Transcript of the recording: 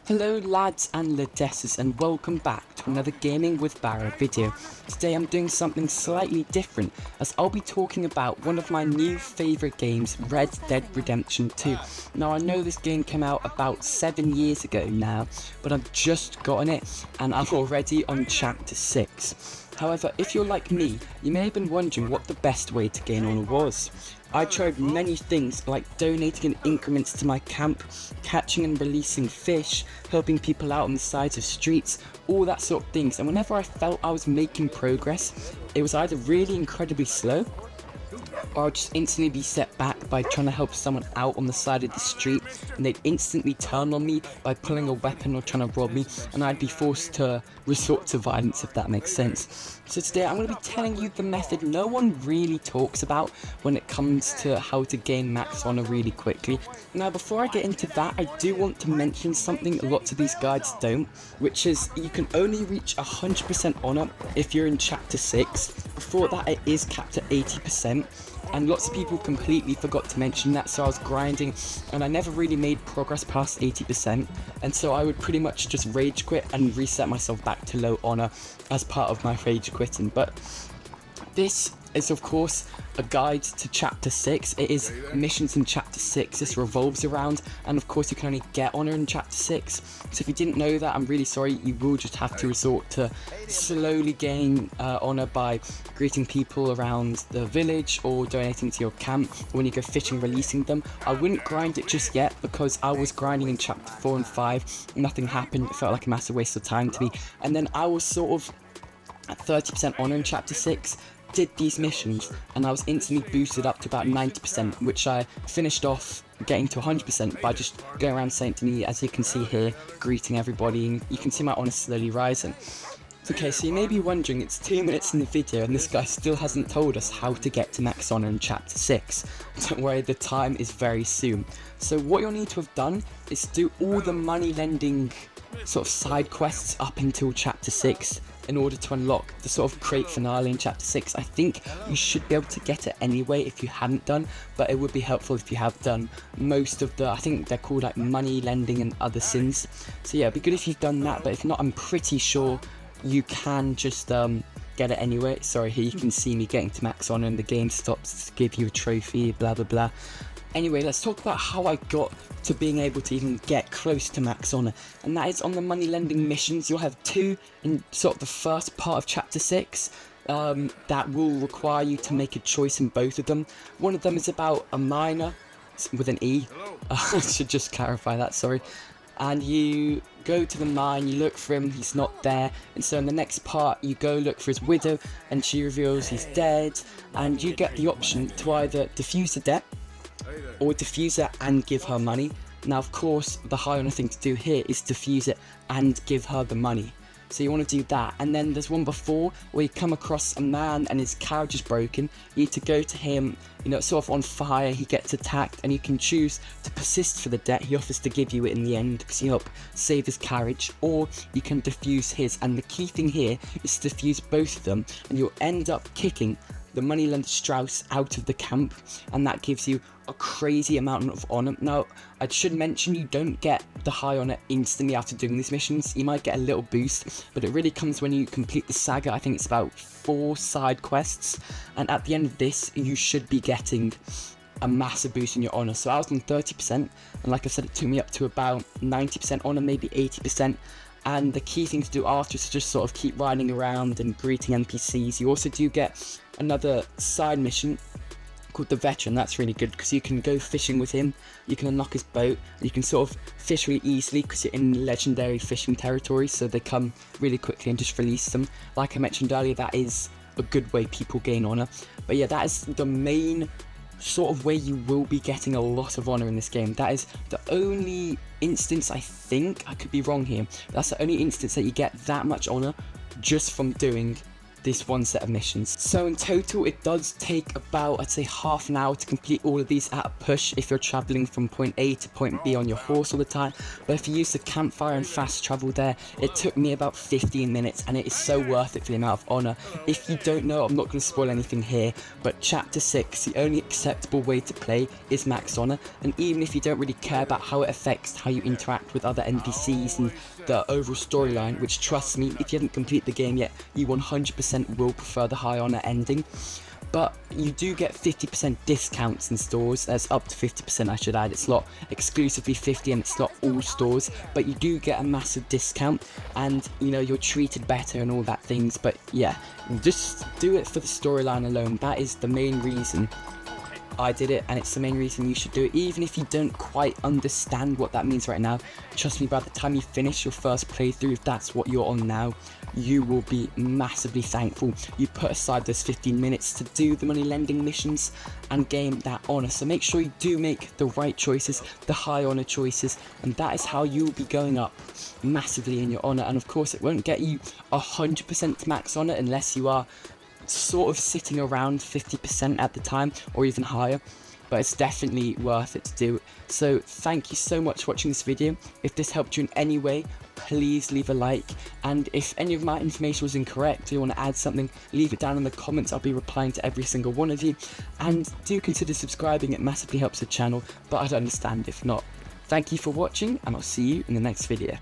Hello lads and ladesses, and welcome back to another Gaming with Barrow video. Today I'm doing something slightly different, as I'll be talking about one of my new favourite games, Red Dead Redemption 2. Now I know this game came out about 7 years ago now, but I've just gotten it and I'm already on chapter 6. However, if you're like me, you may have been wondering what the best way to gain honour was. I tried many things like donating in increments to my camp, catching and releasing fish, helping people out on the sides of streets, all that sort of things, and whenever I felt I was making progress, it was either really incredibly slow, or I'd just instantly be set back by trying to help someone out on the side of the street, and they'd instantly turn on me by pulling a weapon or trying to rob me, and I'd be forced to resort to violence, if that makes sense. So today I'm going to be telling you the method no one really talks about when it comes to how to gain max honor really quickly. Now before I get into that, I do want to mention something lots of these guides don't, which is you can only reach 100% honor if you're in chapter 6. Before that it is capped at 80%. And lots of people completely forgot to mention that, so I was grinding and I never really made progress past 80%, and so I would pretty much just rage quit and reset myself back to low honor as part of my rage quitting. But this is of course a guide to chapter 6. It is missions in chapter 6 this revolves around, and of course you can only get honor in chapter 6. So if you didn't know that, I'm really sorry. You will just have to resort to slowly gaining honor by greeting people around the village or donating to your camp, or when you go fishing, releasing them. I wouldn't grind it just yet because I was grinding in chapter 4 and 5, nothing happened. It felt like a massive waste of time to me, and then I was sort of at 30% honor in chapter 6, did these missions, and I was instantly boosted up to about 90%, which I finished off getting to 100% by just going around Saint Denis, as you can see here, greeting everybody, and you can see my honor slowly rising. Okay, so you may be wondering, it's 2 minutes in the video and this guy still hasn't told us how to get to max honor in chapter 6. Don't worry, the time is very soon. So what you'll need to have done is do all the money lending sort of side quests up until chapter 6 in order to unlock the sort of crate finale in chapter 6. I think you should be able to get it anyway if you hadn't done, but it would be helpful if you have done most of the, I think they're called like money lending and other sins. So yeah, it'd be good if you've done that, but if not, I'm pretty sure you can just get it anyway. Sorry, here you can see me getting to max honor and the game stops to give you a trophy, blah blah blah. Anyway, let's talk about how I got to being able to even get close to max honor, and that is on the money lending missions. You'll have 2 in sort of the first part of chapter 6 that will require you to make a choice in both of them. One of them is about a miner with an E. I should just clarify that, sorry. And you go to the mine, you look for him, he's not there, and so in the next part you go look for his widow and she reveals he's dead, and you get the option to either defuse the debt or defuse it and give her money. Now of course the high honor thing to do here is defuse it and give her the money, so you want to do that. And then there's one before where you come across a man and his carriage is broken. You need to go to him, you know, sort of on fire, he gets attacked, and you can choose to persist for the debt. He offers to give you it in the end because you help save his carriage, or you can defuse his, and the key thing here is to defuse both of them, and you'll end up kicking the moneylender Strauss out of the camp, and that gives you a crazy amount of honor. Now I should mention you don't get the high honor instantly after doing these missions. You might get a little boost, but it really comes when you complete the saga. I think it's about 4 side quests, and at the end of this you should be getting a massive boost in your honor. So I was on 30%, and like I said, it took me up to about 90% honor, maybe 80%. And the key thing to do after is to just sort of keep riding around and greeting NPCs. You also do get another side mission called the Veteran. That's really good because you can go fishing with him, you can unlock his boat, and you can sort of fish really easily because you're in legendary fishing territory, so they come really quickly and just release them. Like I mentioned earlier, that is a good way people gain honor. But yeah, that is the main sort of way you will be getting a lot of honor in this game. That is the only instance, I think, I could be wrong here, but that's the only instance that you get that much honor just from doing this one set of missions. So in total it does take about, I'd say, half an hour to complete all of these at a push if you're travelling from point A to point B on your horse all the time. But if you use the campfire and fast travel there, it took me about 15 minutes, and it is so worth it for the amount of honour. If you don't know, I'm not going to spoil anything here, but chapter 6, the only acceptable way to play is max honour, and even if you don't really care about how it affects how you interact with other NPCs and the overall storyline, which trust me, if you haven't completed the game yet, you 100% will prefer the high honour ending. But you do get 50% discounts in stores. There's up to 50%, I should add. It's not exclusively 50 and it's not all stores, but you do get a massive discount, and you know, you're treated better and all that things. But yeah, just do it for the storyline alone. That is the main reason I did it, and it's the main reason you should do it. Even if you don't quite understand what that means right now, trust me, by the time you finish your first playthrough, if that's what you're on now, you will be massively thankful you put aside those 15 minutes to do the money lending missions and gain that honour. So make sure you do make the right choices, the high honour choices, and that is how you will be going up massively in your honour. And of course, it won't get you 100% to max honour unless you are sort of sitting around 50% at the time or even higher, but it's definitely worth it to do. So thank you so much for watching this video. If this helped you in any way, please leave a like, and if any of my information was incorrect or you want to add something, leave it down in the comments. I'll be replying to every single one of you, and do consider subscribing. It massively helps the channel, but I'd understand if not. Thank you for watching, and I'll see you in the next video.